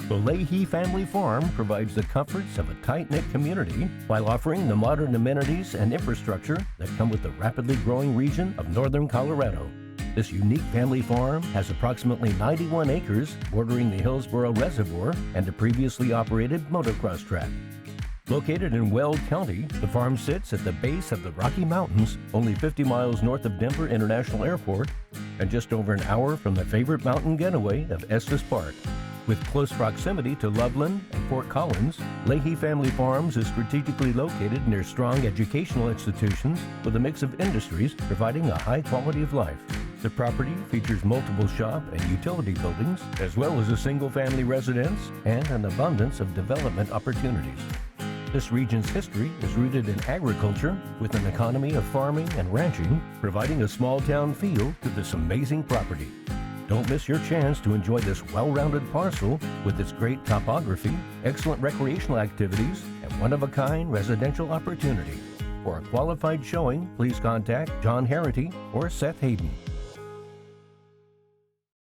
The Leahy Family Farm provides the comforts of a tight-knit community while offering the modern amenities and infrastructure that come with the rapidly growing region of northern Colorado. This unique family farm has approximately 91 acres bordering the Hillsboro Reservoir and a previously operated motocross track. Located in Weld County, the farm sits at the base of the Rocky Mountains, only 50 miles north of Denver International Airport and just over an hour from the favorite mountain getaway of Estes Park. With close proximity to Loveland and Fort Collins, Leahy Family Farms is strategically located near strong educational institutions with a mix of industries providing a high quality of life. The property features multiple shop and utility buildings, as well as a single-family residence and an abundance of development opportunities. This region's history is rooted in agriculture with an economy of farming and ranching, providing a small-town feel to this amazing property. Don't miss your chance to enjoy this well-rounded parcel with its great topography, excellent recreational activities, and one-of-a-kind residential opportunity. For a qualified showing, please contact John Harity or Seth Hayden.